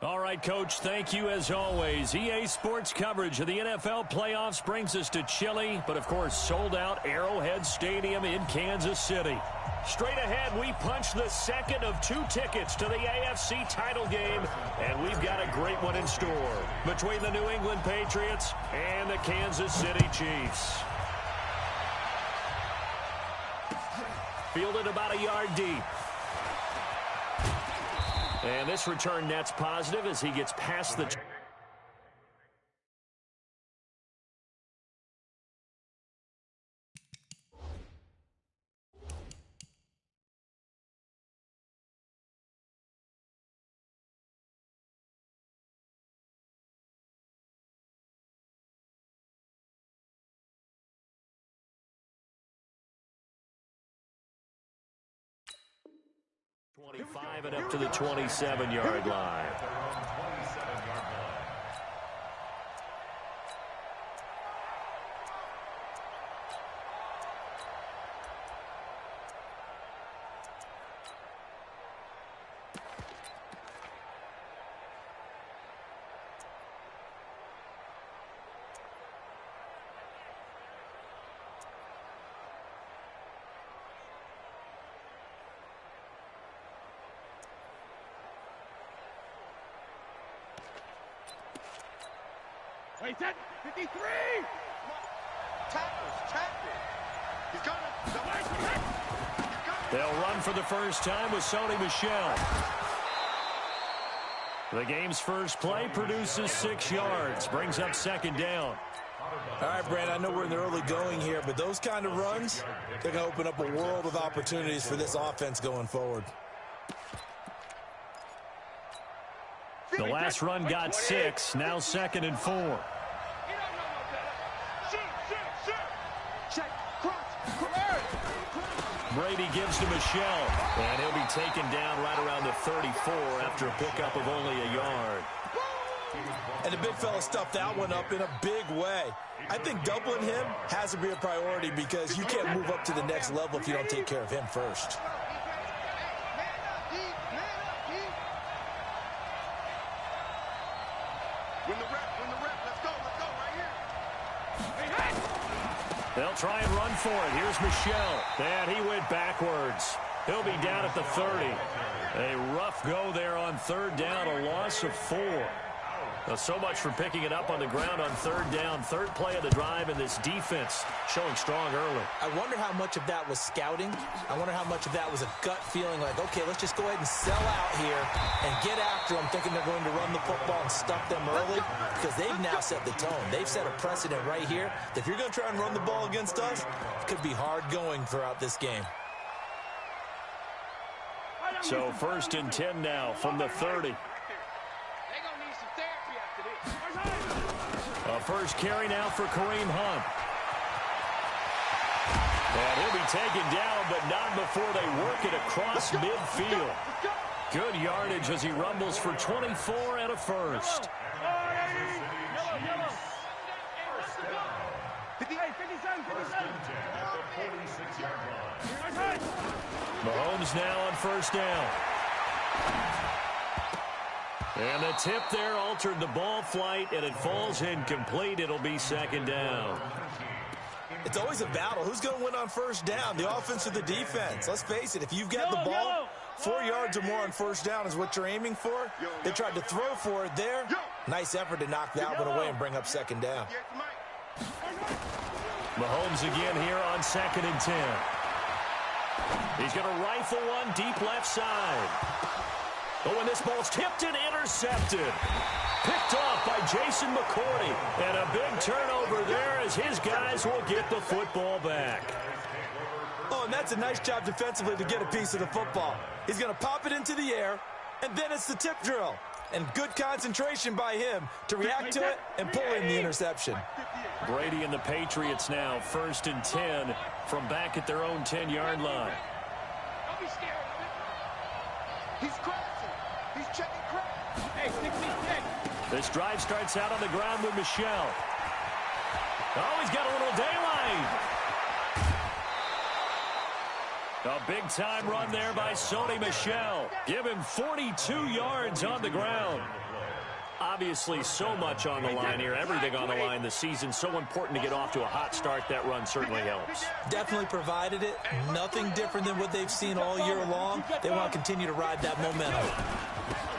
All right, Coach, thank you as always. EA Sports coverage of the NFL playoffs brings us to chilly, but of course sold-out Arrowhead Stadium in Kansas City. Straight ahead, we punch the second of 2 tickets to the AFC title game, and we've got a great one in store between the New England Patriots and the Kansas City Chiefs. Fielded about a yard deep. And this return net's positive as he gets past the... 25 and up to the 27-yard line. Wait, 53! Tackles. He's gonna. They'll run for the first time with Sony Michel. The game's first play produces 6 yards, brings up second down. All right, Brandon, I know we're in the early going here, but those kind of runs, they're going to open up a world of opportunities for this offense going forward. The last run got 6, now 2nd and 4. Brady gives to Michel, and he'll be taken down right around the 34 after a pickup of only a yard. And the big fella stuffed that one up in a big way. I think doubling him has to be a priority because you can't move up to the next level if you don't take care of him first. They'll try and run for it. Here's Michel. And he went backwards. He'll be down at the 30. A rough go there on 3rd down, a loss of 4. Well, so much for picking it up on the ground on 3rd down. 3rd play of the drive, and this defense showing strong early. I wonder how much of that was scouting. I wonder how much of that was a gut feeling like, okay, let's just go ahead and sell out here and get after them, thinking they're going to run the football and stuff them early, because they've now set the tone. They've set a precedent right here. If you're going to try and run the ball against us, it could be hard going throughout this game. So 1st and 10 now from the 30. A first carry now for Kareem Hunt. And he'll be taken down, but not before they work it across midfield. Good yardage as he rumbles for 24 and a first. Mahomes now on 1st down. And the tip there altered the ball flight, and it falls incomplete. It'll be 2nd down. It's always a battle. Who's going to win on 1st down, the offense or the defense? Let's face it, if you've got the ball, 4 yards or more on 1st down is what you're aiming for. They tried to throw for it there. Nice effort to knock that one away and bring up 2nd down. Mahomes again here on 2nd and 10. He's going to rifle one deep left side. Oh, and this ball's tipped and intercepted. Picked off by Jason McCourty. And a big turnover there as his guys will get the football back. Oh, and that's a nice job defensively to get a piece of the football. He's going to pop it into the air, and then it's the tip drill. And good concentration by him to react to it and pull in the interception. Brady and the Patriots now 1st and 10 from back at their own 10-yard line. Don't be scared of it. He's crossing. He's checking cross. Hey, stick me stick. This drive starts out on the ground with Michel. Oh, he's got a little daylight. A big-time run there by Sony Michel. Give him 42 yards on the ground. obviously so much on the line here, everything on the line this season. So important to get off to a hot start. That run certainly helps. Definitely provided it. Nothing different than what they've seen all year long. They want to continue to ride that momentum.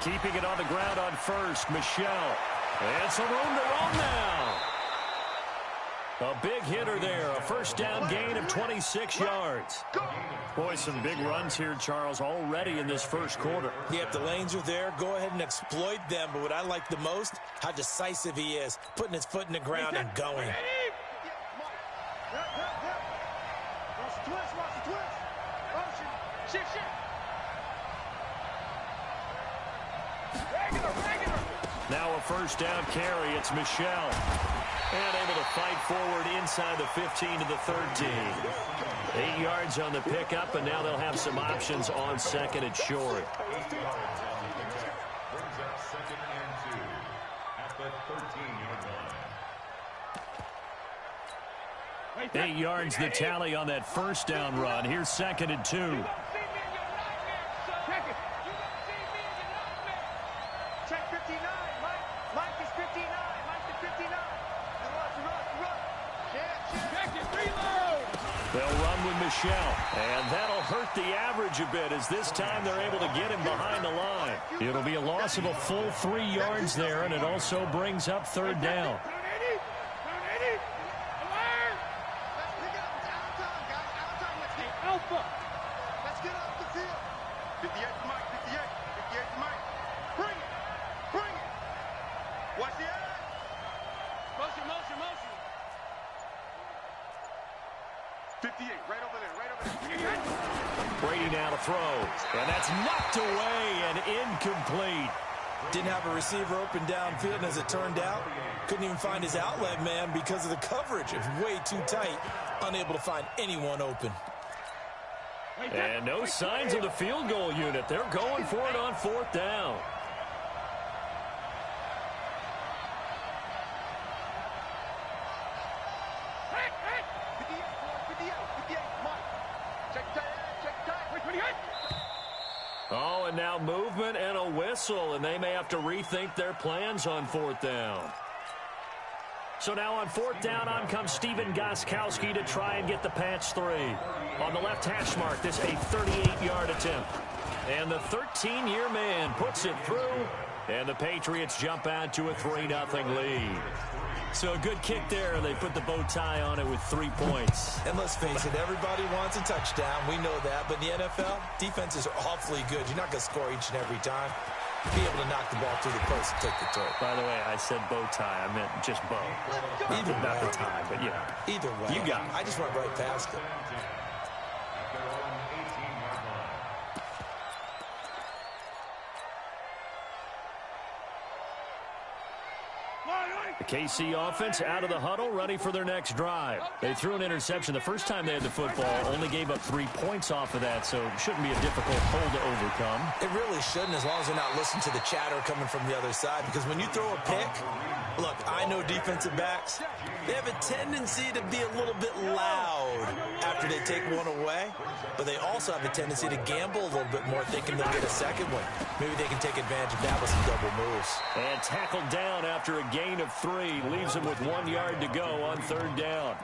Keeping it on the ground on first, Michel. And some room to run now. A big hitter there, a first down gain of 26 yards. Boy, some big runs here, Charles, already in this first quarter. Yeah, if the lanes are there, go ahead and exploit them. But what I like the most, how decisive he is, putting his foot in the ground and going. Now a first down carry. It's Michel. And able to fight forward inside the 15 to the 13. 8 yards on the pickup, and now they'll have some options on second and short. Brings up 2nd and 2 at the 13-yard line. 8 yards the tally on that first down run. Here's 2nd and 2. They'll run with Michel, and that'll hurt the average a bit as this time they're able to get him behind the line. It'll be a loss of a full 3 yards there, and it also brings up third down. Let's get off the field. 58 to Mike, 58 to Mike. Bring it. Watch the eye. Motion. 58, right over there. Brady now to throw, and that's knocked away and incomplete. Didn't have a receiver open downfield, and as it turned out, couldn't even find his outlet man because of the coverage. It's way too tight, unable to find anyone open. And no signs of the field goal unit. They're going for it on fourth down. Oh, and now movement and a whistle, and they may have to rethink their plans on fourth down. So now on fourth down, on comes Stephen Gostkowski to try and get the patch 3. On the left hash mark, this a 38-yard attempt. And the 13-year man puts it through, and the Patriots jump out to a 3-0 lead. So a good kick there. They put the bow tie on it with 3 points. And let's face it, everybody wants a touchdown. We know that. But in the NFL, defenses are awfully good. You're not going to score each and every time. Be able to knock the ball through the post and take the throw. By the way, I said bow tie. I meant just bow. Either not way. the tie, but yeah. Either way. You got it. I just went right past it. The KC offense out of the huddle, ready for their next drive. They threw an interception the first time they had the football, only gave up 3 points off of that, so it shouldn't be a difficult hole to overcome. It really shouldn't, as long as they're not listening to the chatter coming from the other side, because when you throw a pick, look, I know defensive backs, they have a tendency to be a little bit loud after they take one away, but they also have a tendency to gamble a little bit more, thinking they'll get a second one. Maybe they can take advantage of that with some double moves. And tackled down after a gain of 3, leaves him with 1 yard to go on third down.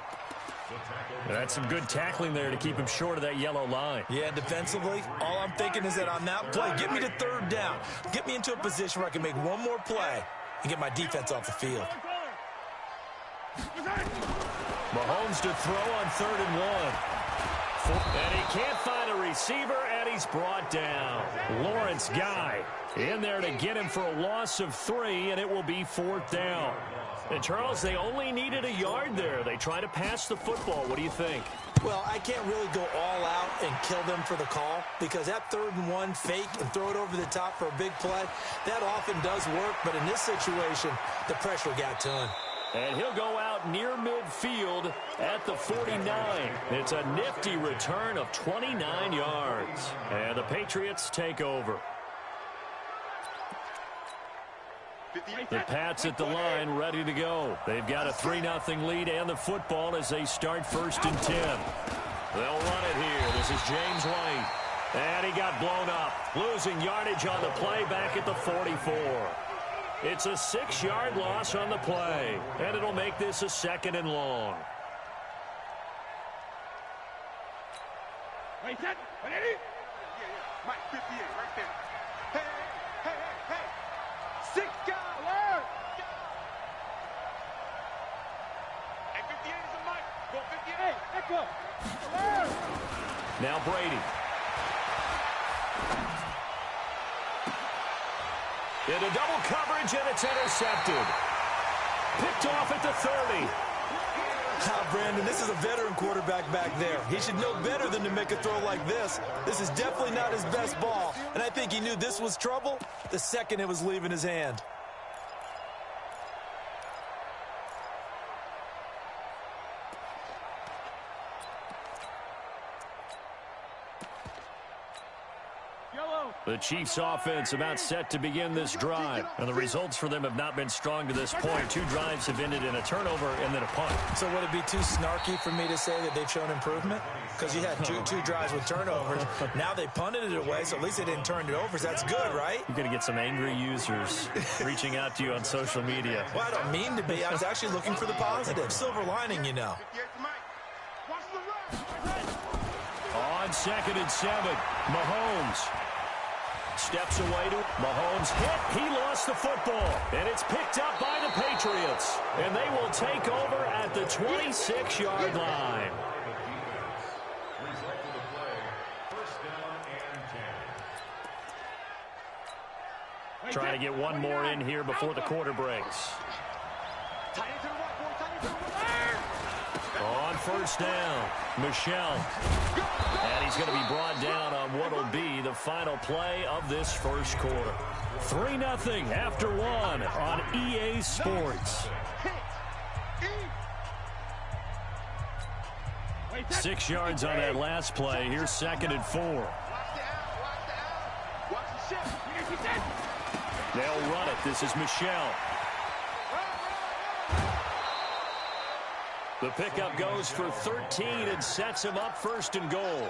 That's some good tackling there to keep him short of that yellow line. Yeah, defensively, all I'm thinking is that on that play, get me to third down. Get me into a position where I can make one more play and get my defense off the field. Mahomes to throw on 3rd and 1. And he can't find a receiver, and he's brought down. Lawrence Guy in there to get him for a loss of 3, and it will be 4th down. And, Charles, they only needed a yard there. They try to pass the football. What do you think? Well, I can't really go all out and kill them for the call, because that 3rd and 1 fake and throw it over the top for a big play, that often does work. But in this situation, the pressure got to him. And he'll go out near midfield at the 49. It's a nifty return of 29 yards. And the Patriots take over. The Pats at the line, ready to go. They've got a 3-0 lead and the football as they start 1st and 10. They'll run it here. This is James White. And he got blown up. Losing yardage on the play back at the 44. It's a 6-yard loss on the play, and it'll make this a 2nd and long. Wait, set. Ready? Yeah. Mike, 58, right there. Hey. 6 guys. Alert. Hey, 58 is a Mike. Go 58. Echo. Alert. Now Brady. Into double coverage, and it's intercepted. Picked off at the 30. Brandon, this is a veteran quarterback back there. He should know better than to make a throw like this. This is definitely not his best ball, and I think he knew this was trouble the second it was leaving his hand. The Chiefs offense about set to begin this drive. And the results for them have not been strong to this point. 2 drives have ended in a turnover and then a punt. So would it be too snarky for me to say that they've shown improvement? Because you had two drives with turnovers. Now they punted it away, so at least they didn't turn it over. So that's good, right? You're going to get some angry users reaching out to you on social media. Well, I don't mean to be. I was actually looking for the positive. Silver lining, you know. On 2nd and 7, Mahomes. Steps away to Mahomes hit. He lost the football. And it's picked up by the Patriots. And they will take over at the 26-yard line. Result of the play, 1st down and 10. Trying to get one more in here before the quarter breaks. On 1st down, Michel. And he's going to be brought down on what will be the final play of this 1st quarter. 3-0 after 1 on EA Sports. 6 yards on that last play. Here's 2nd and 4. They'll run it. This is Michel. The pickup goes for 13 and sets him up 1st and goal.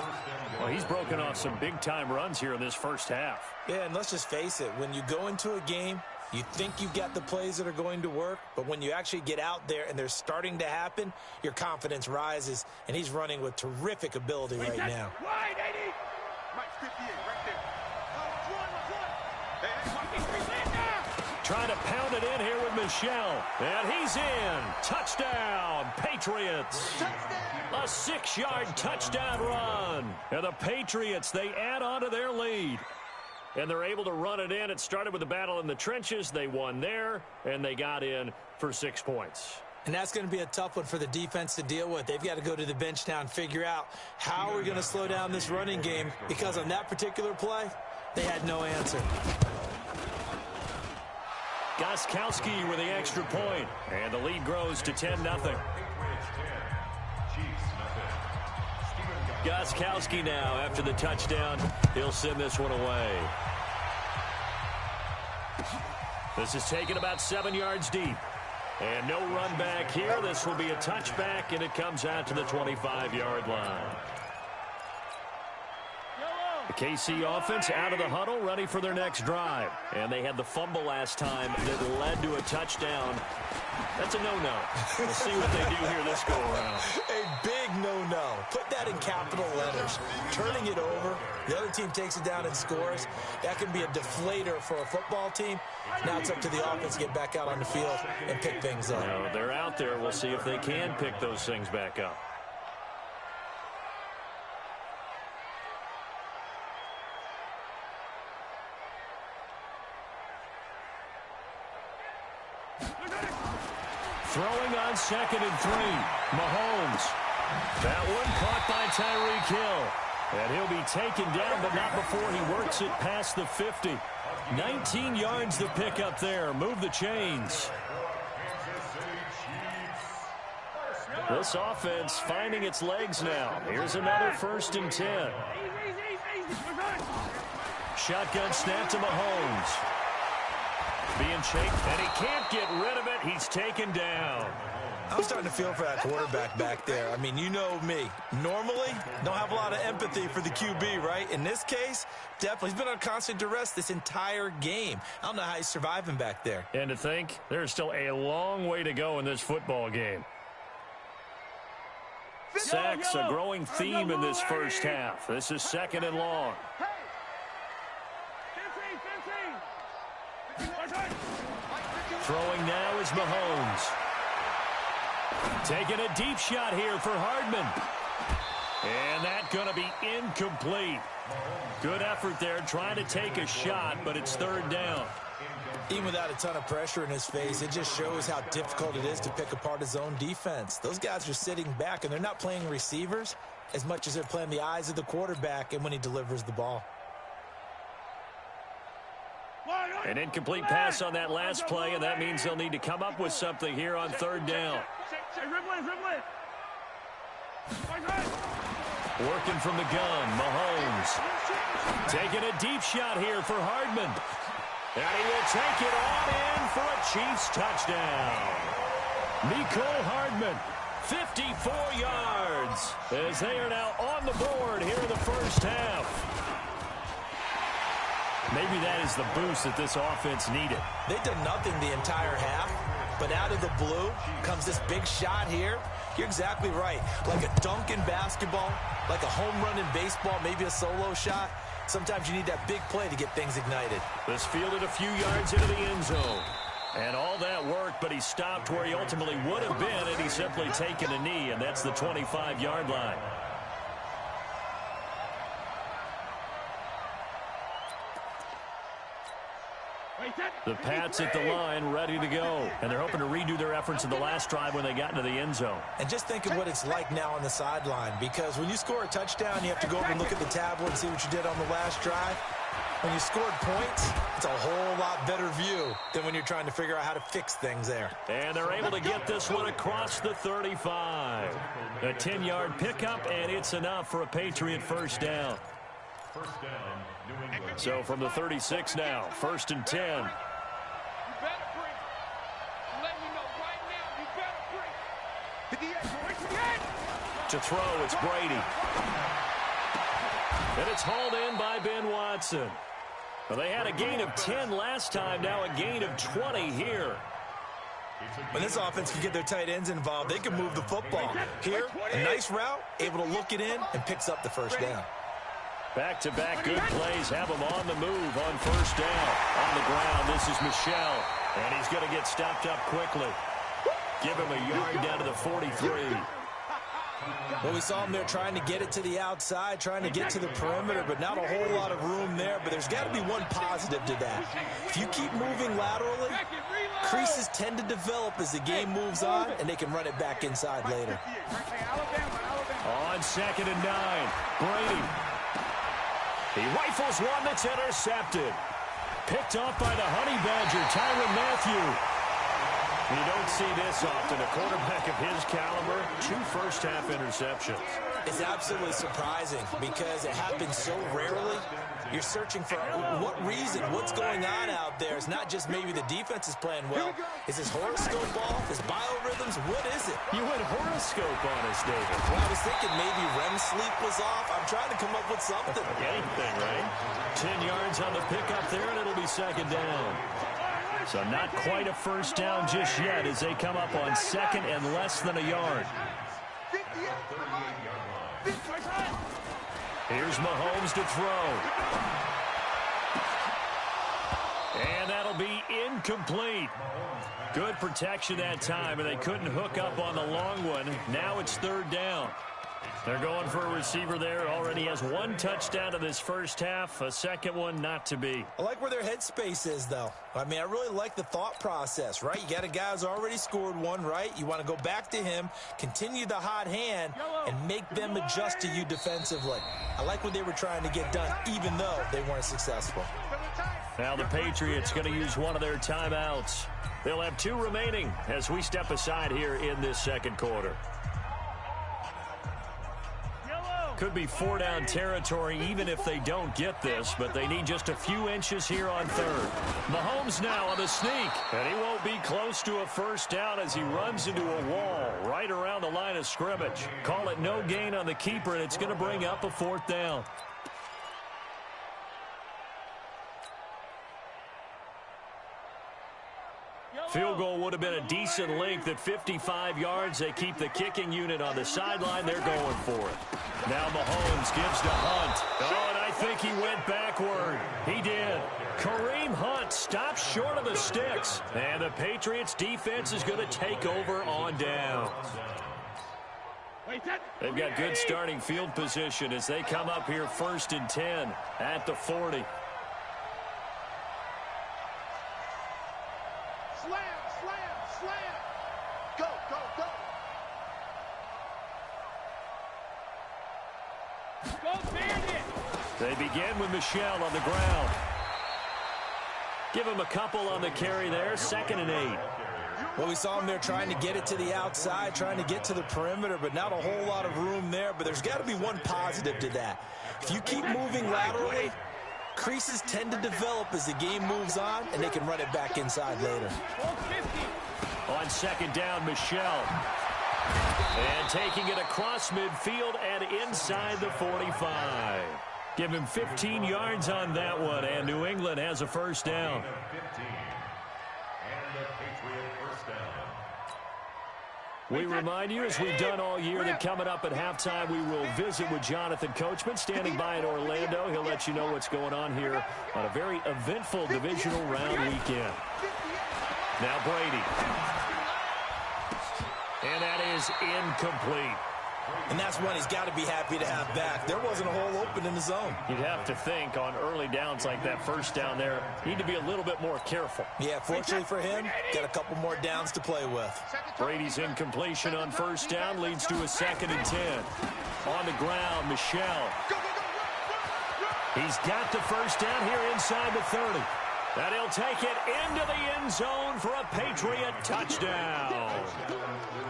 Well, he's broken off some big-time runs here in this 1st half. Yeah, and let's just face it. When you go into a game, you think you've got the plays that are going to work, but when you actually get out there and they're starting to happen, your confidence rises, and he's running with terrific ability right now. Wide, 80. Mike, 58, right there. Trying to pound it in here with Michel. And he's in. Touchdown, Patriots. A 6-yard touchdown run. And the Patriots, they add on to their lead. And they're able to run it in. It started with a battle in the trenches. They won there, and they got in for 6 points. And that's going to be a tough one for the defense to deal with. They've got to go to the bench now and figure out how we're going to slow down this running game, because on that particular play, they had no answer. Gostkowski with the extra point, and the lead grows to 10-0. Gostkowski now after the touchdown. He'll send this one away. This is taken about 7 yards deep. And no run back here. This will be a touchback, and it comes out to the 25-yard line. The KC offense out of the huddle, ready for their next drive. And they had the fumble last time that led to a touchdown. That's a no-no. We'll see what they do here this go-around. A big no-no. Put that in capital letters. Turning it over, the other team takes it down and scores. That can be a deflator for a football team. Now it's up to the offense to get back out on the field and pick things up. Now, they're out there. We'll see if they can pick those things back up. Throwing on 2nd and 3. Mahomes. That one caught by Tyreek Hill. And he'll be taken down, but not before he works it past the 50. 19 yards to pick up there. Move the chains. This offense finding its legs now. Here's another 1st and 10. Shotgun snap to Mahomes. Being chased, and he can't get rid of it. He's taken down. I'm starting to feel for that quarterback back there. I mean, you know me. Normally, don't have a lot of empathy for the QB, right? In this case, definitely. He's been on constant duress this entire game. I don't know how he's surviving back there. And to think, there's still a long way to go in this football game. Sacks, a growing theme in this first half. This is 2nd and long. Throwing now is Mahomes. Taking a deep shot here for Hardman. And that's going to be incomplete. Good effort there trying to take a shot, but it's 3rd down. Even without a ton of pressure in his face, it just shows how difficult it is to pick apart his own defense. Those guys are sitting back, and they're not playing receivers as much as they're playing the eyes of the quarterback and when he delivers the ball. An incomplete pass on that last play, and that means they'll need to come up with something here on 3rd down. Working from the gun, Mahomes. Taking a deep shot here for Hardman. And he will take it on in for a Chiefs touchdown. Mecole Hardman, 54 yards, as they are now on the board here in the first half. Maybe that is the boost that this offense needed. They did nothing the entire half, but out of the blue comes this big shot here. You're exactly right. Like a dunk in basketball, like a home run in baseball, maybe a solo shot. Sometimes you need that big play to get things ignited. This fielded a few yards into the end zone. And all that worked, but he stopped where he ultimately would have been, and he's simply taken a knee, and that's the 25-yard line. The Pats at the line, ready to go. And they're hoping to redo their efforts in the last drive when they got into the end zone. And just think of what it's like now on the sideline, because when you score a touchdown, you have to go over and look at the tablet and see what you did on the last drive. When you scored points, it's a whole lot better view than when you're trying to figure out how to fix things there. And they're able to get this one across the 35. A 10-yard pickup, and it's enough for a Patriot first down. First down, New England. So from the 36 now, 1st and 10. To throw, it's Brady. And it's hauled in by Ben Watson. Well, they had a gain of 10 last time, now a gain of 20 here. When this offense can get their tight ends involved, they can move the football. Here, a nice route, able to look it in, and picks up the first down. Back-to-back good plays have him on the move on first down. On the ground, this is Michel. And he's going to get stopped up quickly. Give him a yard down to the 43. Well, we saw him there trying to get it to the outside, trying to get to the perimeter, but not a whole lot of room there. But there's got to be one positive to that. If you keep moving laterally, creases tend to develop as the game moves on, and they can run it back inside later. On 2nd and 9, Brady. He rifles one that's intercepted. Picked off by the Honey Badger, Tyrann Mathieu. You don't see this often. A quarterback of his caliber, 2 first-half interceptions. It's absolutely surprising because it happens so rarely. You're searching for what reason, what's going on out there. It's not just maybe the defense is playing well. Is his horoscope off? His biorhythms? What is it? You went horoscope on us, David. Well, I was thinking maybe REM sleep was off. I'm trying to come up with something. Anything, right? 10 yards on the pickup there, and it'll be 2nd down. So not quite a first down just yet as they come up on 2nd and less than a yard. Here's Mahomes to throw. And that'll be incomplete. Good protection that time, and they couldn't hook up on the long one. Now it's 3rd down. They're going for a receiver there. Already has 1 touchdown in this first half. A second one not to be. I like where their headspace is, though. I mean, I really like the thought process, right? You got a guy who's already scored 1, right? You want to go back to him, continue the hot hand, and make them adjust to you defensively. I like what they were trying to get done, even though they weren't successful. Now the Patriots going to use one of their timeouts. They'll have 2 remaining as we step aside here in this second quarter. Could be 4-down territory even if they don't get this, but they need just a few inches here on third. Mahomes now on the sneak, and he won't be close to a first down as he runs into a wall right around the line of scrimmage. Call it no gain on the keeper, and it's going to bring up a 4th down. Field goal would have been a decent length at 55 yards. They keep the kicking unit on the sideline. They're going for it. Now Mahomes gives to Hunt. Oh, and I think he went backward. He did. Kareem Hunt stops short of the sticks. And the Patriots defense is going to take over on downs. They've got good starting field position as they come up here 1st and 10 at the 40. They begin with Michel on the ground. Give him a couple on the carry there. 2nd and 8. Well, we saw him there trying to get it to the outside, trying to get to the perimeter, but not a whole lot of room there. But there's got to be one positive to that. If you keep moving laterally, creases tend to develop as the game moves on, and they can run it back inside later. On 2nd down, Michel. And taking it across midfield and inside the 45. Give him 15 yards on that one, and New England has a first down. We remind you, as we've done all year, that coming up at halftime, we will visit with Jonathan Coachman, standing by in Orlando. He'll let you know what's going on here on a very eventful divisional round weekend. Now Brady. And that is incomplete. And that's one he's got to be happy to have back. There wasn't a hole open in the zone. You'd have to think on early downs like that, first down there, need to be a little bit more careful. Yeah, fortunately for him, got a couple more downs to play with. Brady's incompletion on first down leads to a 2nd and 10. On the ground, Michel. He's got the first down here inside the 30. And he'll take it into the end zone for a Patriot touchdown.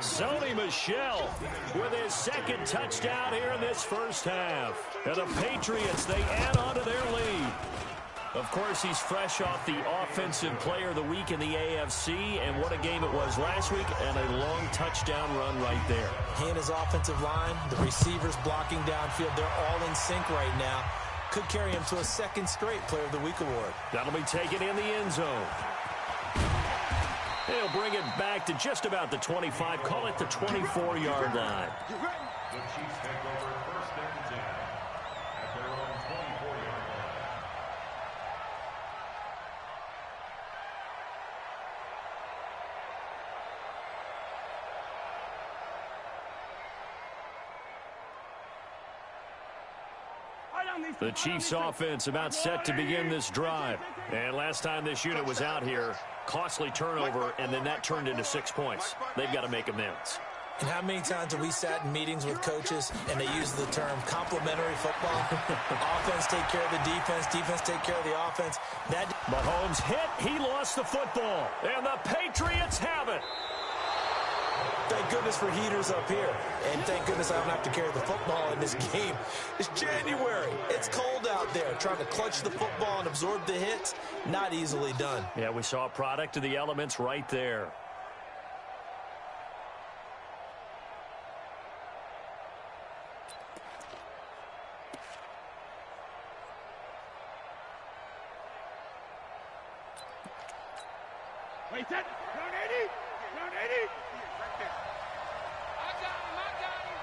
Sony Michel with his 2nd touchdown here in this first half. And the Patriots, they add on to their lead. Of course, he's fresh off the Offensive Player of the Week in the AFC, and what a game it was last week, and a long touchdown run right there. He and his offensive line, the receivers blocking downfield, they're all in sync right now. Could carry him to a 2nd straight Player of the Week award. That'll be taken in the end zone. They'll bring it back to just about the 25. Call it the 24-yard line. The Chiefs take over 1st and 10 at their own 24-yard line. The Chiefs offense about set to begin this drive. And last time this unit was out here, costly turnover, and then that turned into 6 points. They've got to make amends. And how many times have we sat in meetings with coaches and they use the term complementary football? Offense take care of the defense, defense take care of the offense. That Mahomes hit, he lost the football, and the Patriots have it. Thank goodness for heaters up here. And thank goodness I don't have to carry the football in this game. It's January. It's cold out there. Trying to clutch the football and absorb the hits, not easily done. Yeah, we saw a product of the elements right there. Wait, that. Round 80. Round 80. Right there. I got him.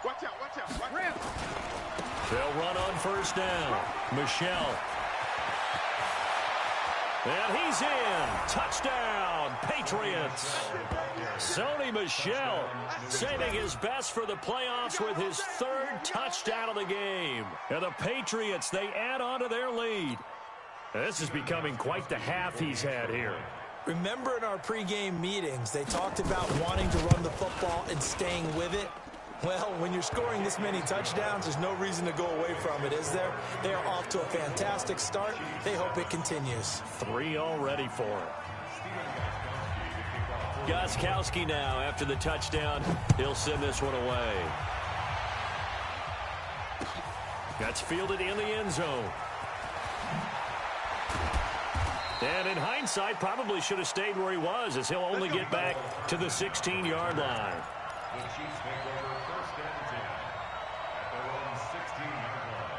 Watch out. Watch out. Watch out. They'll run on first down. Michel. And he's in. Touchdown, Patriots. Sony Michel saving his best for the playoffs with his 3rd touchdown of the game. And the Patriots, they add on to their lead. This is becoming quite the half he's had here. Remember in our pregame meetings, they talked about wanting to run the football and staying with it. Well, when you're scoring this many touchdowns, there's no reason to go away from it, is there? They are off to a fantastic start. They hope it continues. 3 already for him. Gostkowski now after the touchdown. He'll send this one away. That's fielded in the end zone. And in hindsight, probably should have stayed where he was, as he'll only get back to the 16-yard line. The Chiefs take over first and 10 at their own 16-yard line.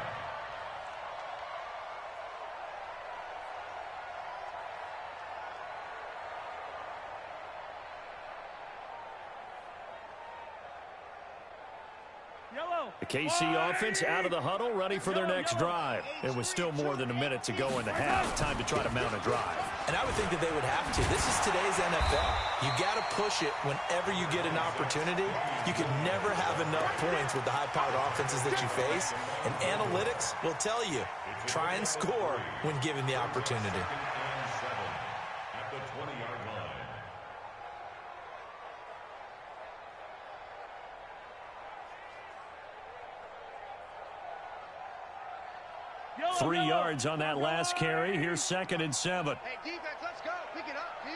The KC offense out of the huddle, ready for their next drive. It was still more than a minute to go in the half. Time to try to mount a drive. And I would think that they would have to. This is today's NFL. You got to push it whenever you get an opportunity. You can never have enough points with the high-powered offenses that you face. And analytics will tell you, try and score when given the opportunity. And 7 at the 20-yard line. 3 yards on that last carry. Here's 2nd and 7. Hey, defense, let's go. Pick it up, D.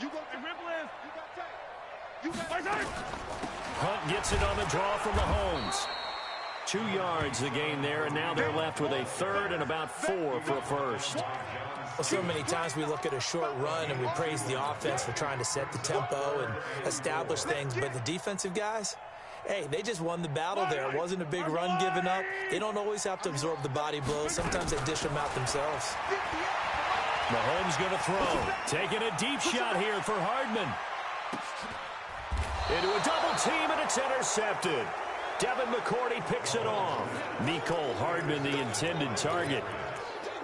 You go to dribble in. You got tape. You got tape. Hunt gets it on the draw from Mahomes. 2 yards the gain there, and now they're left with a 3rd and about 4 for a first. Well, so many times we look at a short run and we praise the offense for trying to set the tempo and establish things, but the defensive guys, hey, they just won the battle there. It wasn't a big run given up. They don't always have to absorb the body blows. Sometimes they dish them out themselves. Mahomes going to throw. Taking a deep shot here for Hardman. Into a double team, and it's intercepted. Devin McCourty picks it off. Mecole Hardman, the intended target.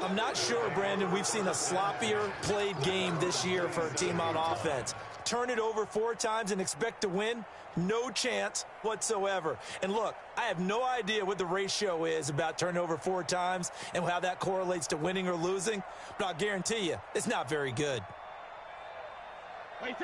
I'm not sure, Brandon, we've seen a sloppier played game this year for a team on offense. Turn it over 4 times and expect to win? No chance whatsoever. And look, I have no idea what the ratio is about turning over 4 times and how that correlates to winning or losing, but I'll guarantee you, it's not very good.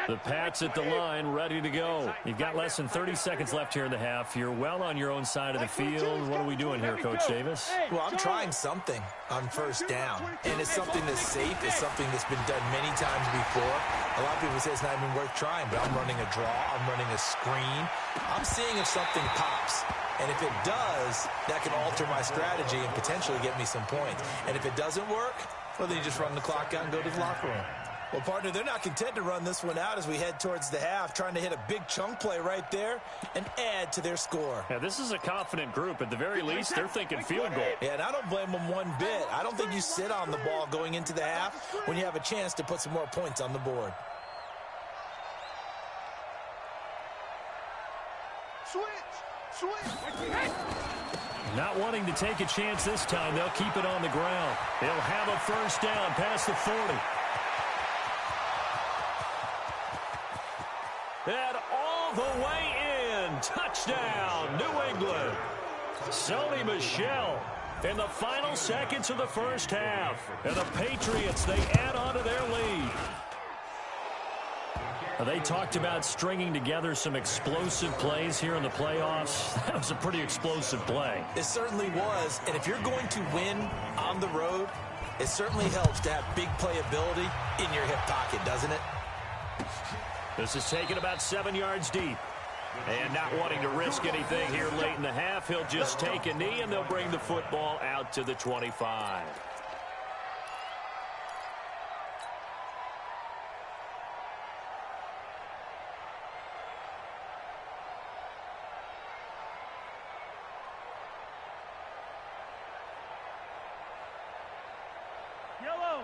The Pats at the line, ready to go. You've got less than 30 seconds left here in the half. You're well on your own side of the field. What are we doing here, Coach Davis? Well, I'm trying something on first down, and it's something that's safe. It's something that's been done many times before. A lot of people say it's not even worth trying, but I'm running a draw. I'm running a screen. I'm seeing if something pops. And if it does, that can alter my strategy and potentially get me some points. And if it doesn't work, well, then you just run the clock out and go to the locker room. Well, partner, they're not content to run this one out as we head towards the half, trying to hit a big chunk play right there and add to their score. Yeah, this is a confident group. At the very least, they're thinking field goal. Yeah, and I don't blame them one bit. I don't think you sit on the ball going into the half when you have a chance to put some more points on the board. Switch. Not wanting to take a chance this time, they'll keep it on the ground. They'll have a first down past the 40. And all the way in. Touchdown, New England. Sony Michel in the final seconds of the first half. And the Patriots, they add on to their lead. They talked about stringing together some explosive plays here in the playoffs. That was a pretty explosive play. It certainly was. And if you're going to win on the road, it certainly helps to have big playability in your hip pocket, doesn't it? This is taken about 7 yards deep. And not wanting to risk anything here late in the half, he'll just take a knee, and they'll bring the football out to the 25.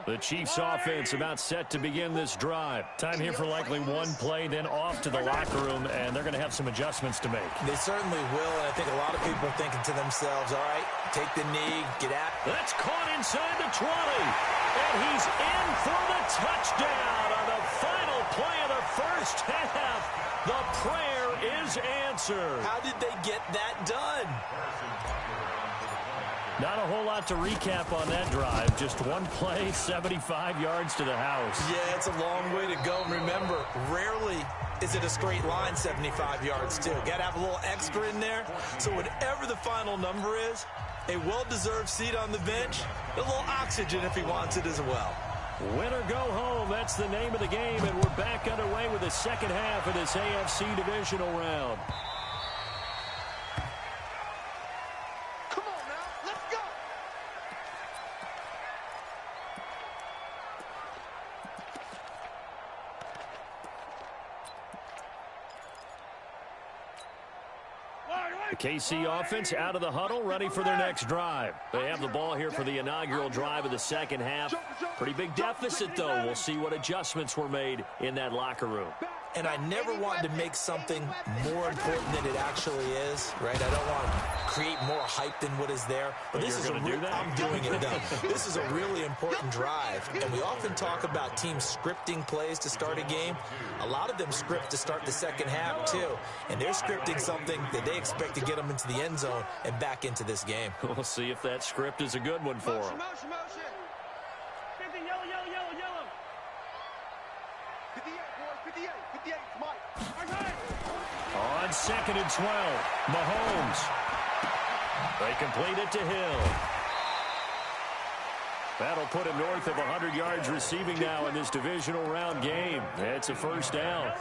The Chiefs offense about set to begin this drive. Time here for likely one play, then off to the locker room, and they're going to have some adjustments to make. They certainly will, and I think a lot of people are thinking to themselves, all right, take the knee, get at it. That's caught inside the 20, and he's in for the touchdown on the final play of the first half. The prayer is answered. How did they get that done? Not a whole lot to recap on that drive. Just one play, 75 yards to the house. Yeah, it's a long way to go. And remember, rarely is it a straight line 75 yards, too. Got to have a little extra in there. So whatever the final number is, a well-deserved seat on the bench, a little oxygen if he wants it as well. Win or go home, that's the name of the game, and we're back underway with the second half of this AFC divisional round. Come on now, let's go. The KC offense out of the huddle, ready for their next drive. They have the ball here for the inaugural drive of the second half. Pretty big deficit, though. We'll see what adjustments were made in that locker room. And I never want to make something more important than it actually is, right? I don't want to create more hype than what is there. But this is I'm doing it, though. This is a really important drive. And we often talk about teams scripting plays to start a game. A lot of them script to start the second half, too. And they're scripting something that they expect to get them into the end zone and back into this game. We'll see if that script is a good one for them. Motion, motion. 50, yellow, yellow, yellow, yellow. 58, boys, 58, 58, Mike. On 2nd and 12, Mahomes. They complete it to Hill. That'll put him north of 100 yards receiving now in this divisional round game. It's a first down.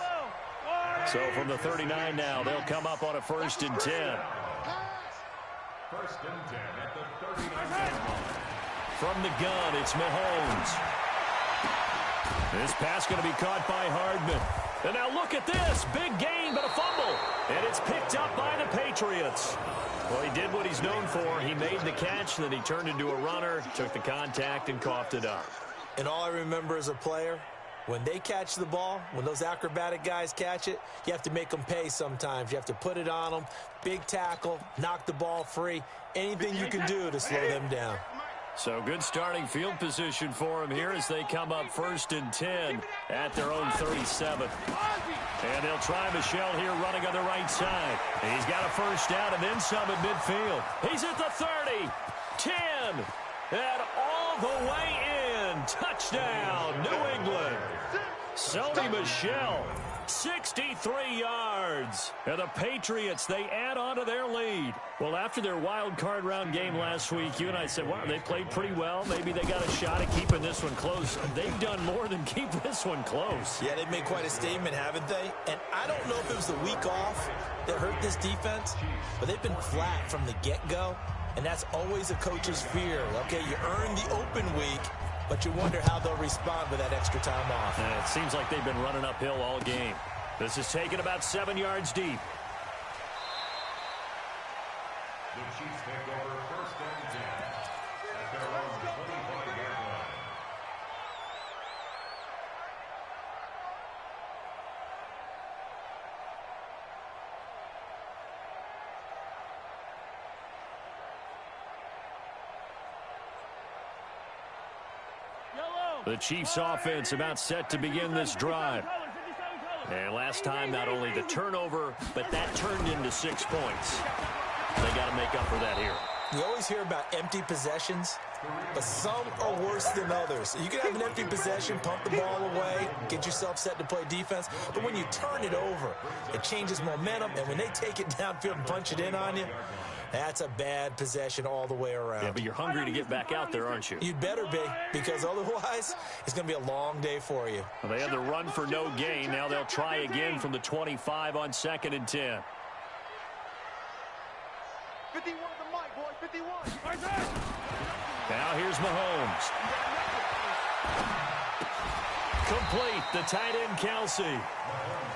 So from the 39 now, they'll come up on a 1st and 10. 1st and 10 at the 39-yard line. From the gun, it's Mahomes. This pass going to be caught by Hardman. And now look at this. Big gain, but a fumble. And it's picked up by the Patriots. Well, he did what he's known for. He made the catch, then he turned into a runner, took the contact, and coughed it up. And all I remember as a player, when they catch the ball, when those acrobatic guys catch it, you have to make them pay sometimes. You have to put it on them, big tackle, knock the ball free, anything you can do to slow them down. So good starting field position for him here as they come up 1st and 10 at their own 37. And they'll try Michel here running on the right side. He's got a first down and then some at midfield. He's at the 30, 10, and all the way in. Touchdown, New England. Sony Michel, 63 yards. And the Patriots, they add on to their lead. Well, after their wild card round game last week, you and I said, wow, they played pretty well. Maybe they got a shot at keeping this one close. They've done more than keep this one close. Yeah, they've made quite a statement, haven't they? And I don't know if it was the week off that hurt this defense, but they've been flat from the get-go. And that's always a coach's fear. Okay, you earn the open week, but you wonder how they'll respond with that extra time off. And it seems like they've been running uphill all game. This is taken about 7 yards deep. The Chiefs take over 1st and 10 at their own 25-yard line. The Chiefs offense about set to begin this drive. And last time, not only the turnover, but that turned into 6 points. They got to make up for that here. You always hear about empty possessions, but some are worse than others. You can have an empty possession, pump the ball away, get yourself set to play defense, but when you turn it over, it changes momentum, and when they take it downfield and punch it in on you, that's a bad possession all the way around. Yeah, but you're hungry to get back out there, aren't you? You'd better be, because otherwise, it's going to be a long day for you. Well, they had the run for no gain. Now they'll try again from the 25 on 2nd and 10. 51 to Mike, boy, 51. Now here's Mahomes. Complete, the tight end Kelsey.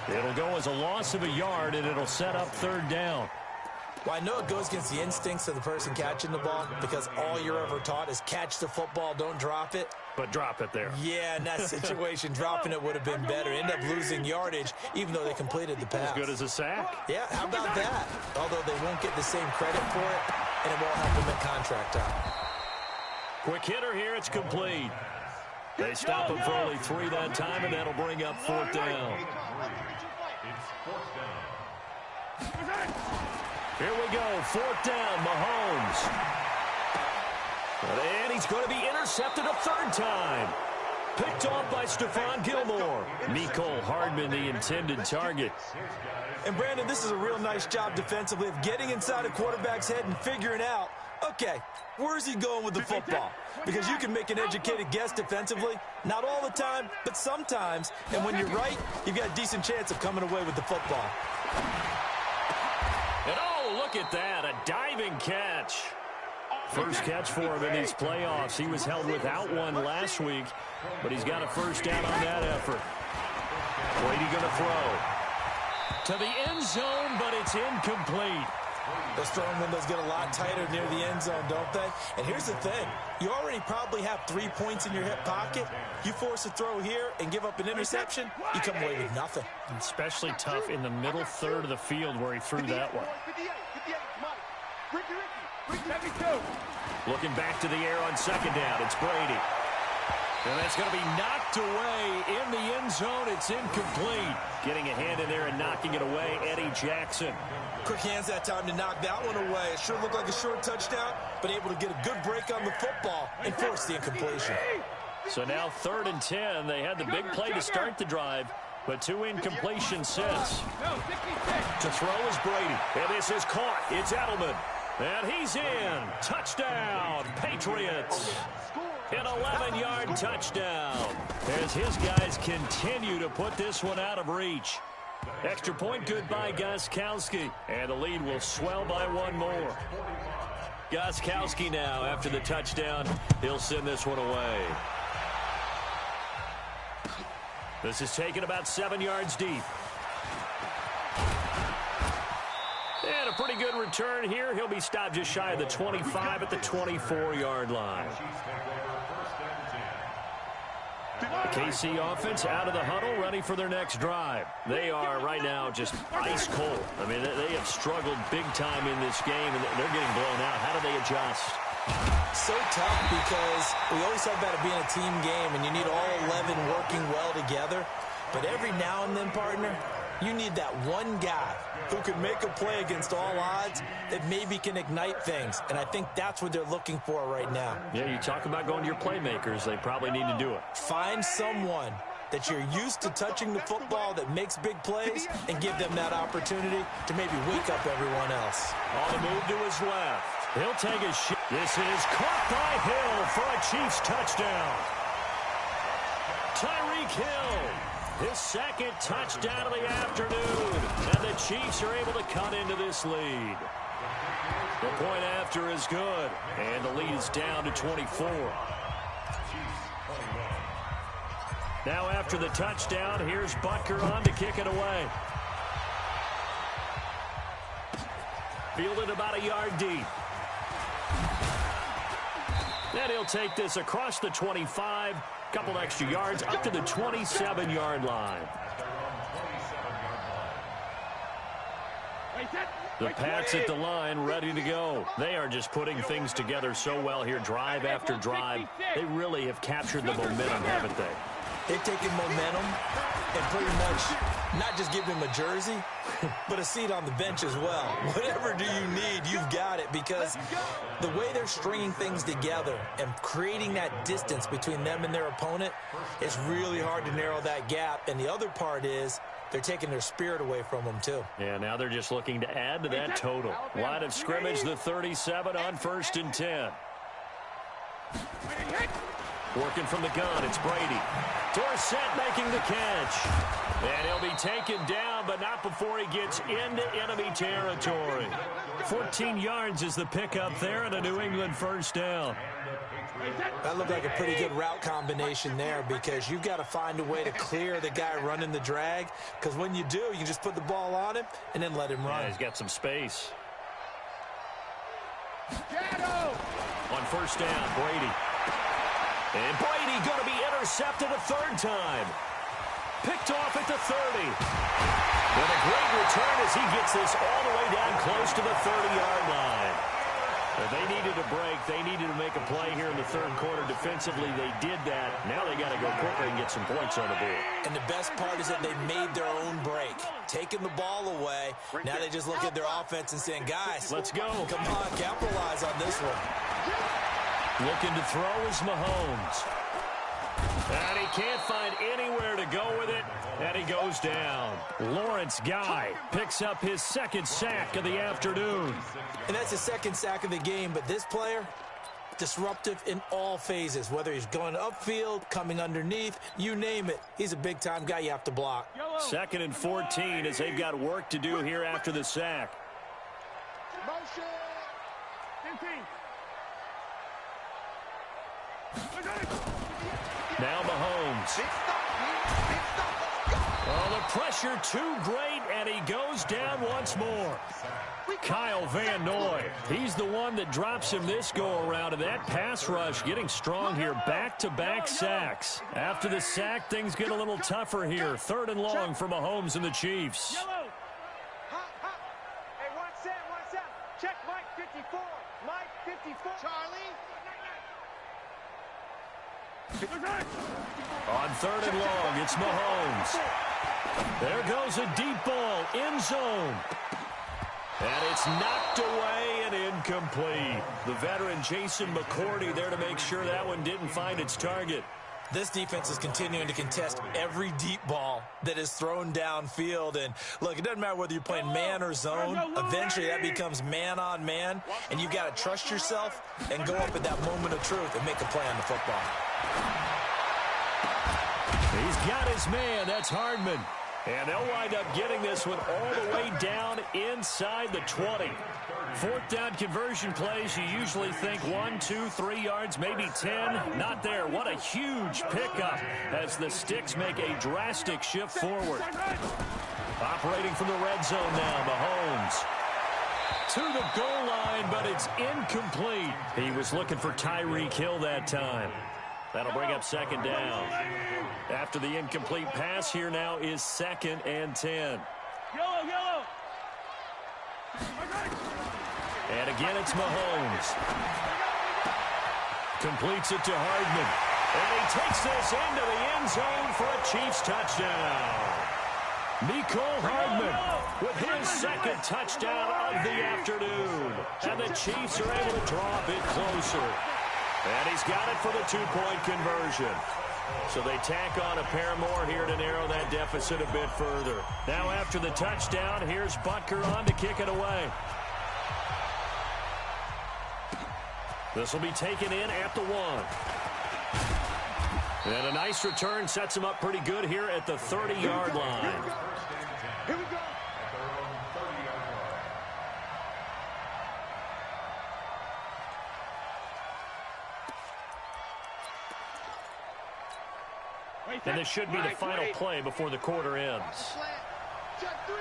It'll go as a loss of a yard, and it'll set up 3rd down. Well, I know it goes against the instincts of the person catching the ball because all you're ever taught is catch the football, don't drop it. But drop it there. Yeah, in that situation, dropping it would have been better. End up losing yardage, even though they completed the pass. As good as a sack. Yeah, how about that? Although they won't get the same credit for it, and it won't help them at contract time. Quick hitter here, it's complete. They stop him for only 3 that time, and that'll bring up 4th down. It's 4th down. Here we go, 4th down, Mahomes. And he's going to be intercepted a third time. Picked off by Stephon Gilmore. Mecole Hardman, the intended target. And, Brandon, this is a real nice job defensively of getting inside a quarterback's head and figuring out, okay, where's he going with the football? Because you can make an educated guess defensively. Not all the time, but sometimes. And when you're right, you've got a decent chance of coming away with the football. And, oh, look at that, a diving catch. First catch for him in these playoffs. He was held without one last week, but he's got a first down on that effort. Brady going to throw to the end zone, but it's incomplete. Those throwing windows get a lot tighter near the end zone, don't they? And here's the thing. You already probably have 3 points in your hip pocket. You force a throw here and give up an interception, you come away with nothing. Especially tough in the middle third of the field where he threw that one. Looking back to the air on second down. It's Brady. And that's going to be knocked away in the end zone. It's incomplete. Getting a hand in there and knocking it away, Eddie Jackson. Quick hands that time to knock that one away. It sure looked like a short touchdown, but able to get a good break on the football and force the incompletion. So now 3rd and 10. They had the big play to start the drive, but 2 incompletions since. To throw is Brady. And this is caught. It's Edelman. And he's in. Touchdown, Patriots. An 11-yard touchdown as his guys continue to put this one out of reach. Extra point good by Gostkowski, and the lead will swell by 1 more. Gostkowski now, after the touchdown, he'll send this one away. This is taken about 7 yards deep. And a pretty good return here. He'll be stopped just shy of the 25 at the 24-yard line. The KC offense out of the huddle, ready for their next drive. They are right now just ice cold. I mean, they have struggled big time in this game, and they're getting blown out. How do they adjust? So tough because we always talk about it being a team game, and you need all 11 working well together. But every now and then, partner, you need that one guy who can make a play against all odds that maybe can ignite things. And I think that's what they're looking for right now. Yeah, you talk about going to your playmakers. They probably need to do it. Find someone that you're used to touching the football that makes big plays and give them that opportunity to maybe wake up everyone else. On the move to his left. He'll take a shot. This is caught by Hill for a Chiefs touchdown. Tyreek Hill. His second touchdown of the afternoon. And the Chiefs are able to cut into this lead. The point after is good. And the lead is down to 24. Now after the touchdown, here's Butker on to kick it away. Fielded about a yard deep. And he'll take this across the 25. Couple extra yards up to the 27-yard line. The Pats at the line ready to go. They are just putting things together so well here, drive after drive. They really have captured the momentum, haven't they? They've taken momentum and pretty much not just give him a jersey, but a seat on the bench as well. Whatever do you need, you've got it, because the way they're stringing things together and creating that distance between them and their opponent, it's really hard to narrow that gap. And the other part is they're taking their spirit away from them, too. Yeah, now they're just looking to add to that total. Line of scrimmage, the 37 on 1st and 10. Working from the gun, it's Brady. Dorsett making the catch. And he'll be taken down, but not before he gets into enemy territory. 14 yards is the pickup there, and a New England first down. That looked like a pretty good route combination there, because you've got to find a way to clear the guy running the drag, because when you do, you can just put the ball on him and then let him run. Yeah, he's got some space. On first down, Brady. And Brady going to be intercepted a third time. Picked off at the 30. With a great return as he gets this all the way down close to the 30-yard line. If they needed a break, they needed to make a play here in the third quarter defensively. They did that. Now they got to go quickly and get some points on the board. And the best part is that they made their own break. Taking the ball away. Now they just look at their offense and saying, guys, let's go. Come on, capitalize on this one. Looking to throw is Mahomes. And he can't find anywhere to go with it, and he goes down. Lawrence Guy picks up his second sack of the afternoon. And that's his second sack of the game, but this player, disruptive in all phases, whether he's going upfield, coming underneath, you name it. He's a big-time guy you have to block. 2nd and 14 as they've got work to do here after the sack. Motion. 15. Now Mahomes. Oh, the pressure too great, and he goes down once more. Kyle Van Noy, he's the one that drops him this go-around, and that pass rush getting strong here. Back-to-back sacks. After the sack, things get a little tougher here. 3rd and long for Mahomes and the Chiefs. Hey, one set. Check Mike 54. Mike 54. Charlie. On 3rd and long, it's Mahomes. There goes a deep ball, end zone. And it's knocked away and incomplete. The veteran Jason McCourty there to make sure that one didn't find its target. This defense is continuing to contest every deep ball that is thrown downfield. And, look, it doesn't matter whether you're playing man or zone. Eventually, that becomes man-on-man. And you've got to trust yourself and go up at that moment of truth and make a play on the football. He's got his man. That's Hardman. And they'll wind up getting this one all the way down inside the 20. 4th down conversion plays, you usually think 1, 2, 3 yards, maybe 10. Not there. What a huge pickup as the Sticks make a drastic shift forward. Operating from the red zone now, Mahomes. To the goal line, but it's incomplete. He was looking for Tyreek Hill that time. That'll bring up 2nd down. After the incomplete pass, here now is 2nd and 10. Yellow. And again, it's Mahomes. Completes it to Hardman. And he takes this into the end zone for a Chiefs touchdown. Mecole Hardman with his 2nd touchdown of the afternoon. And the Chiefs are able to draw a bit closer. And he's got it for the 2-point conversion. So they tack on a pair more here to narrow that deficit a bit further. Now after the touchdown, here's Butker on to kick it away. This will be taken in at the 1. And a nice return sets him up pretty good here at the 30-yard line. Here we go. And this should be the final play before the quarter ends. Check three.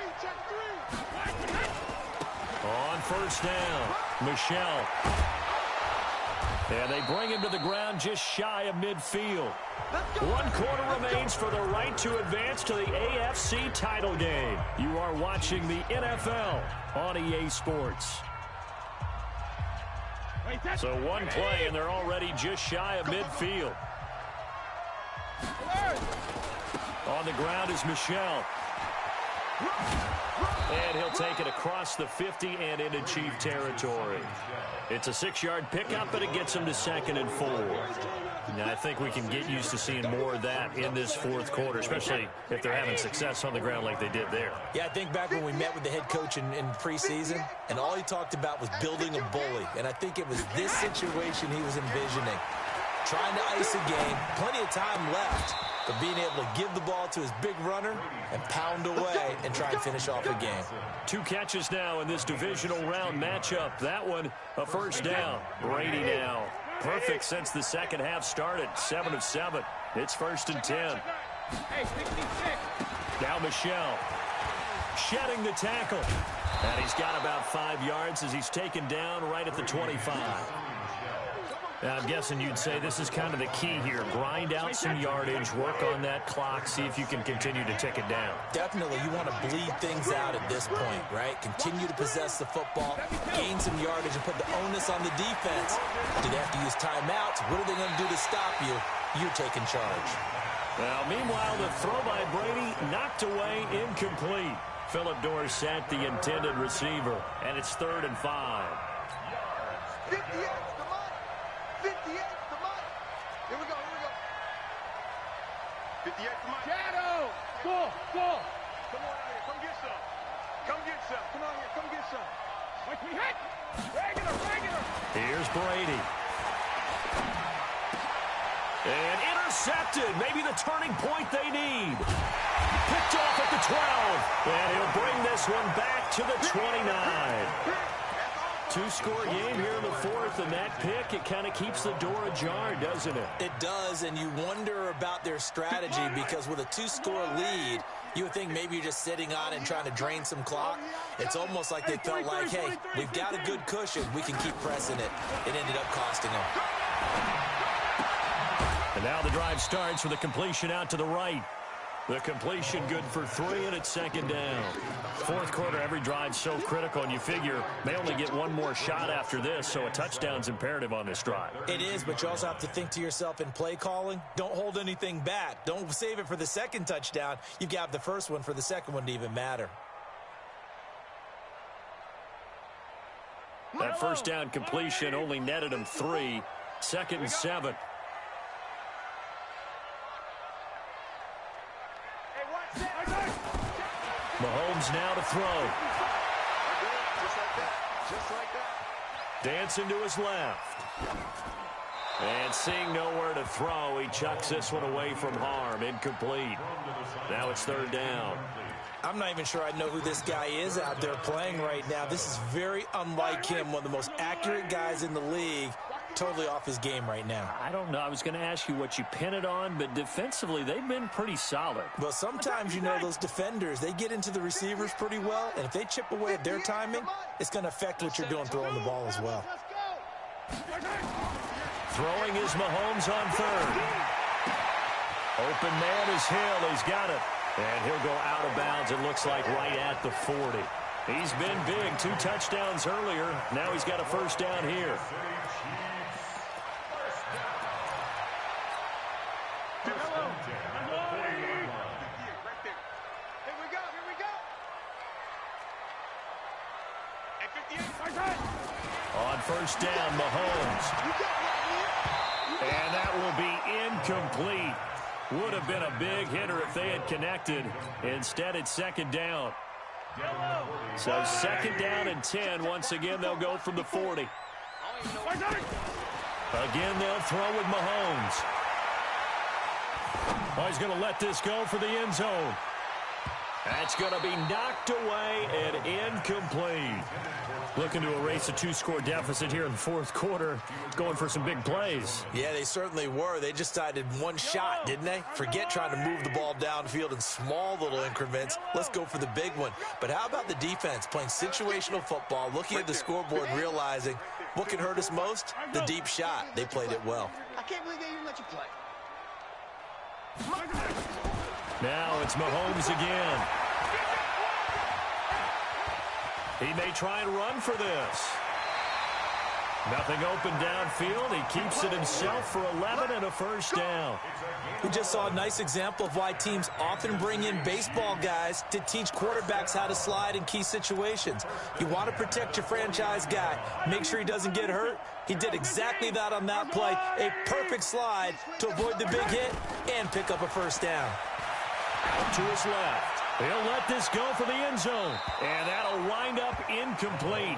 On 1st down, Michel. And they bring him to the ground just shy of midfield. 1 quarter remains for the right to advance to the AFC title game. You are watching the NFL on EA Sports. So 1 play, and they're already just shy of midfield. On the ground is Michel. And he'll take it across the 50 and into Chief territory. It's a 6-yard pickup, but it gets him to 2nd and 4. Now, I think we can get used to seeing more of that in this 4th quarter, especially if they're having success on the ground like they did there. Yeah, I think back when we met with the head coach in preseason, and all he talked about was building a bully. And I think it was this situation he was envisioning. Trying to ice a game, plenty of time left, but being able to give the ball to his big runner and pound away and try and finish off the game. 2 catches now in this divisional round matchup. That one, a 1st down. Brady now. Perfect since the second half started. 7 of 7. It's 1st and 10. Now Michel. Shedding the tackle. And he's got about 5 yards as he's taken down right at the 25. Now, I'm guessing you'd say this is kind of the key here. Grind out some yardage, work on that clock, see if you can continue to tick it down. Definitely, you want to bleed things out at this point, right? Continue to possess the football, gain some yardage, and put the onus on the defense. Do they have to use timeouts? What are they going to do to stop you? You're taking charge. Well, meanwhile, the throw by Brady knocked away, incomplete. Philip Dorsett, the intended receiver, and it's 3rd and 5. 58's the money. Here we go, here we go. 58's the money. Shadow! Go! Come on out here, come get some. Come get some. Come on here, come get some. Watch me hit! Regular! Here's Brady. And intercepted. Maybe the turning point they need. Picked off at the 12. And he'll bring this one back to the 29. Two-score game here in the fourth, and that pick, it kind of keeps the door ajar, doesn't it? It does, and you wonder about their strategy because with a two-score lead, you would think maybe you're just sitting on it and trying to drain some clock. It's almost like they felt like, hey, we've got a good cushion. We can keep pressing it. It ended up costing them. And now the drive starts with a completion out to the right. The completion good for 3, and it's second down. Fourth quarter, every drive so critical, and you figure they only get one more shot after this, so a touchdown's imperative on this drive. It is, but you also have to think to yourself in play calling, don't hold anything back. Don't save it for the second touchdown. You've got the first one for the second one to even matter. That first down completion only netted him 3. Second and 7. Mahomes now to throw. Just like that. Dancing to his left. And seeing nowhere to throw, he chucks this one away from harm. Incomplete. Now it's third down. I'm not even sure I know who this guy is out there playing right now. This is very unlike him, one of the most accurate guys in the league. Totally off his game right now. I don't know. I was going to ask you what you pin it on, but defensively, they've been pretty solid. Well, sometimes, you know, those defenders, they get into the receivers pretty well, and if they chip away at their timing, it's going to affect what you're doing throwing the ball as well. Throwing is Mahomes on third. Open man is Hill. He's got it. And he'll go out of bounds, it looks like, right at the 40. He's been big. 2 touchdowns earlier. Now he's got a first down here. On first down, Mahomes. And that will be incomplete. Would have been a big hitter if they had connected. Instead, it's second down. So second down and 10. Once again, they'll go from the 40. Again, they'll throw with Mahomes. Oh, he's going to let this go for the end zone. That's going to be knocked away and incomplete. Looking to erase a 2-score deficit here in the fourth quarter. Going for some big plays. Yeah, they certainly were. They just decided one shot, didn't they? Forget trying to move the ball downfield in small little increments. Let's go for the big one. But how about the defense playing situational football, looking at the scoreboard and realizing what can hurt us most? The deep shot. They played it well. I can't believe they even let you play. Now it's Mahomes again. He may try and run for this. Nothing open downfield. He keeps it himself for 11 and a first down. We just saw a nice example of why teams often bring in baseball guys to teach quarterbacks how to slide in key situations. You want to protect your franchise guy. Make sure he doesn't get hurt. He did exactly that on that play. A perfect slide to avoid the big hit and pick up a first down. Out to his left. He'll let this go for the end zone. And that'll wind up incomplete.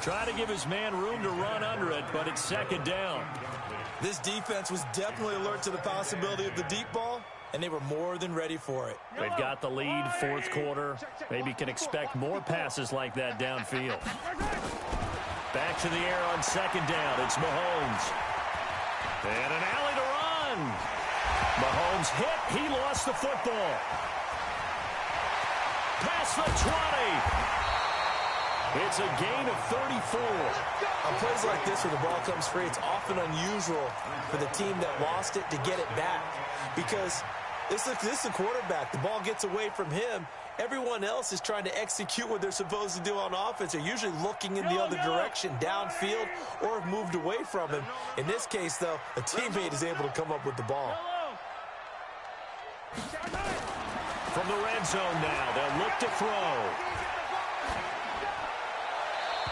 Trying to give his man room to run under it, but it's second down. This defense was definitely alert to the possibility of the deep ball, and they were more than ready for it. They've got the lead, fourth quarter. Maybe can expect more passes like that downfield. Back to the air on second down. It's Mahomes. And an alley to run. Mahomes hit. He lost the football. Past the 20. It's a gain of 34. On plays like this where the ball comes free, it's often unusual for the team that lost it to get it back. Because this is a quarterback. The ball gets away from him. Everyone else is trying to execute what they're supposed to do on offense. They're usually looking in the other direction, downfield, or have moved away from him. In this case, though, a teammate is able to come up with the ball. From the red zone now, they'll look to throw.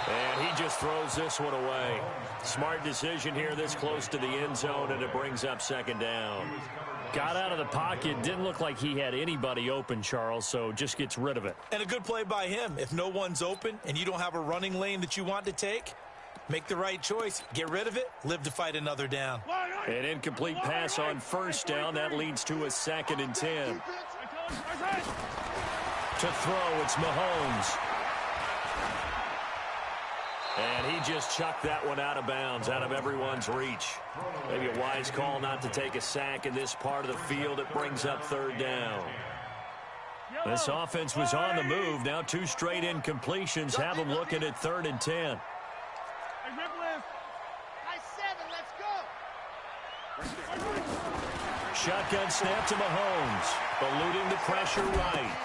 And he just throws this one away. Smart decision here this close to the end zone, and it brings up second down. Got out of the pocket. Didn't look like he had anybody open, Charles, so just gets rid of it. And a good play by him. If no one's open and you don't have a running lane that you want to take, make the right choice. Get rid of it. Live to fight another down. An incomplete pass on first down. That leads to a 2nd and 10. To throw, it's Mahomes. And he just chucked that one out of bounds, out of everyone's reach. Maybe a wise call not to take a sack in this part of the field. It brings up 3rd down. This offense was on the move. Now 2 straight incompletions have them looking at 3rd and 10. Shotgun snap to Mahomes, eluding the pressure right.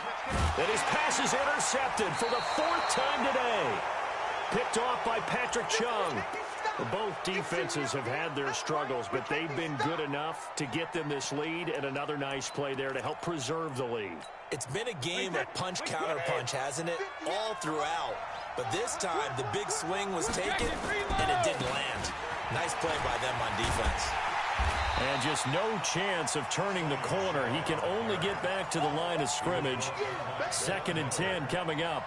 And his pass is intercepted for the 4th time today. Picked off by Patrick Chung. Both defenses have had their struggles, but they've been good enough to get them this lead, and another nice play there to help preserve the lead. It's been a game of punch-counter-punch, hasn't it? All throughout. But this time, the big swing was taken, and it didn't land. Nice play by them on defense. And just no chance of turning the corner. He can only get back to the line of scrimmage. 2nd and 10 coming up.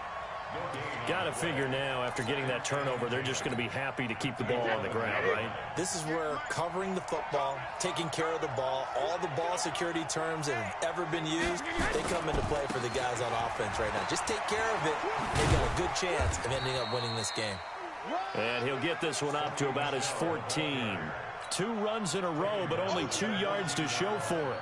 Got to figure now, after getting that turnover, they're just going to be happy to keep the ball on the ground, right? This is where covering the football, taking care of the ball, all the ball security terms that have ever been used, they come into play for the guys on offense right now. Just take care of it. They've got a good chance of ending up winning this game. And he'll get this one up to about his 14. 2 runs in a row, but only 2 yards to show for it.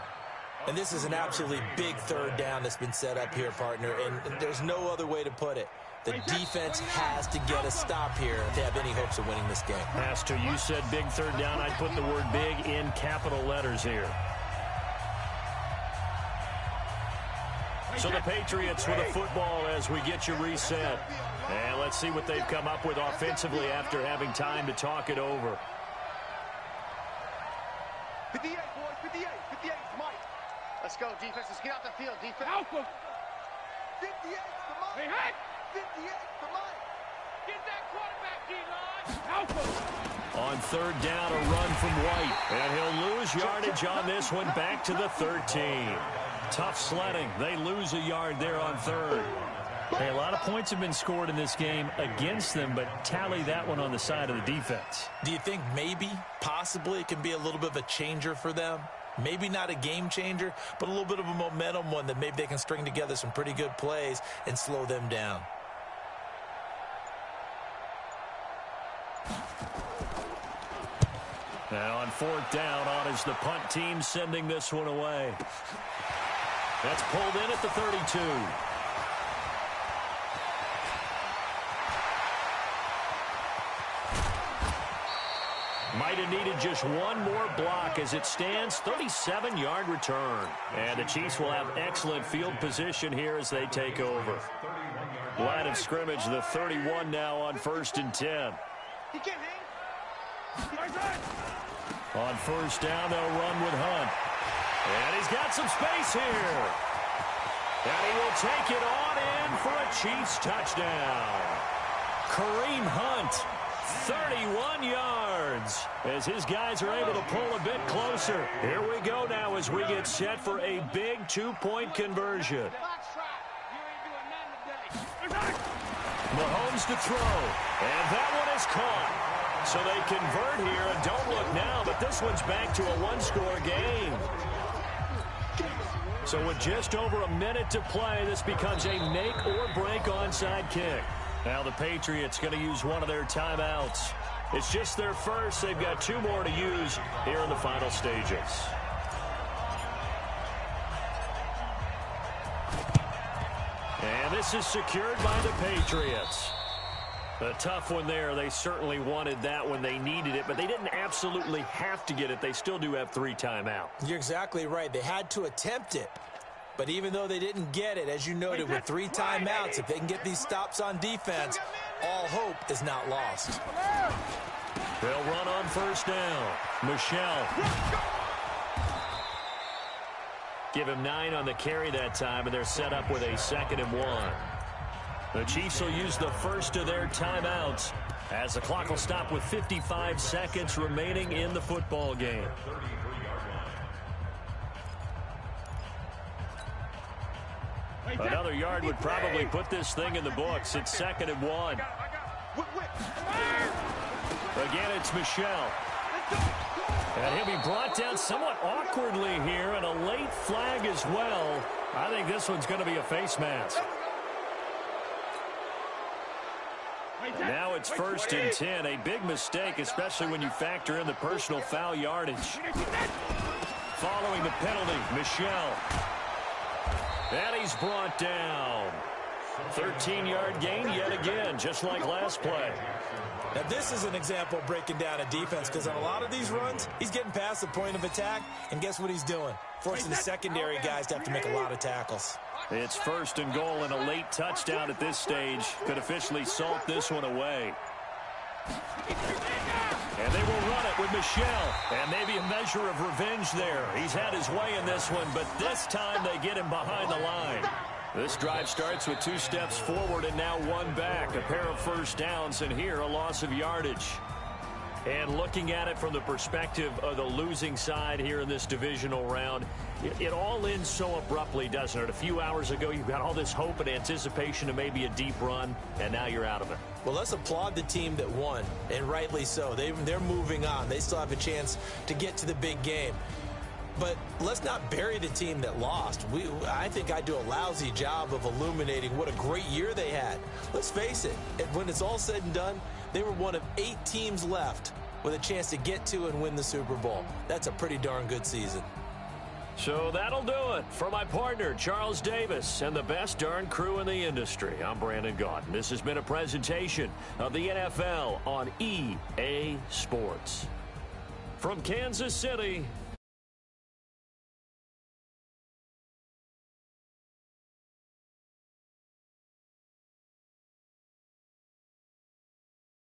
And this is an absolutely big 3rd down that's been set up here, partner, and there's no other way to put it. The defense has to get a stop here to have any hopes of winning this game. Has to. You said big 3rd down. I'd put the word big in capital letters here. So the Patriots with a football as we get you reset. And let's see what they've come up with offensively after having time to talk it over. 58, boys, 58, 58, Mike. Let's go, defense. Let's get out the field, defense. Alpha. 58 for Mike. Hey, hey. 58 for Mike. Get that quarterback, D-line. Alpha. On 3rd down, a run from White. And he'll lose yardage on this one, back to the 13. Tough sledding. They lose a yard there on 3rd. Hey, a lot of points have been scored in this game against them, but tally that one on the side of the defense. Do you think maybe, possibly, it can be a little bit of a changer for them? Maybe not a game changer, but a little bit of a momentum one that maybe they can string together some pretty good plays and slow them down. Now on 4th down, on is the punt team sending this one away. That's pulled in at the 32. Might have needed just one more block as it stands. 37-yard return. And the Chiefs will have excellent field position here as they take over. Line of scrimmage, the 31 now on 1st and 10. He can't hang. On 1st down, they'll run with Hunt. And he's got some space here. And he will take it on in for a Chiefs touchdown. Kareem Hunt, 31 yards, as his guys are able to pull a bit closer. Here we go now as we get set for a big 2-point conversion. Mahomes to throw, and that one is caught. So they convert here, and don't look now, but this one's back to a 1-score game. So with just over a minute to play, this becomes a make-or-break onside kick. Now the Patriots going to use one of their timeouts. It's just their first. They've got 2 more to use here in the final stages. And this is secured by the Patriots. A tough one there. They certainly wanted that when they needed it, but they didn't absolutely have to get it. They still do have 3 timeouts. You're exactly right. They had to attempt it. But even though they didn't get it, as you noted, with 3 timeouts, if they can get these stops on defense, all hope is not lost. They'll run on 1st down. Michel. Give him 9 on the carry that time, and they're set up with a 2nd and 1. The Chiefs will use the first of their timeouts as the clock will stop with 55 seconds remaining in the football game. Another yard would probably put this thing in the books. It's 2nd and 1. Again, it's Michel. And he'll be brought down somewhat awkwardly here, and a late flag as well. I think this one's going to be a face mask. Now it's 1st and 10. A big mistake, especially when you factor in the personal foul yardage. Following the penalty, Michel. And he's brought down. 13-yard gain yet again, just like last play. Now, this is an example of breaking down a defense, because on a lot of these runs, he's getting past the point of attack, and guess what he's doing? Forcing the secondary guys to have to make a lot of tackles. It's 1st and goal, and a late touchdown at this stage could officially salt this one away. And they will run it with Michel. And maybe a measure of revenge there. He's had his way in this one, but this time they get him behind the line. This drive starts with 2 steps forward and now 1 back. A pair of first downs, and here a loss of yardage. And looking at it from the perspective of the losing side here in this divisional round, it all ends so abruptly, doesn't it? A few hours ago, you got all this hope and anticipation of maybe a deep run, and now you're out of it. Well, let's applaud the team that won, and rightly so. They're moving on. They still have a chance to get to the big game. But let's not bury the team that lost. I think I do a lousy job of illuminating what a great year they had. Let's face it, when it's all said and done, they were one of 8 teams left with a chance to get to and win the Super Bowl. That's a pretty darn good season. So that'll do it for my partner, Charles Davis, and the best darn crew in the industry. I'm Brandon Gaudin. This has been a presentation of the NFL on EA Sports. From Kansas City,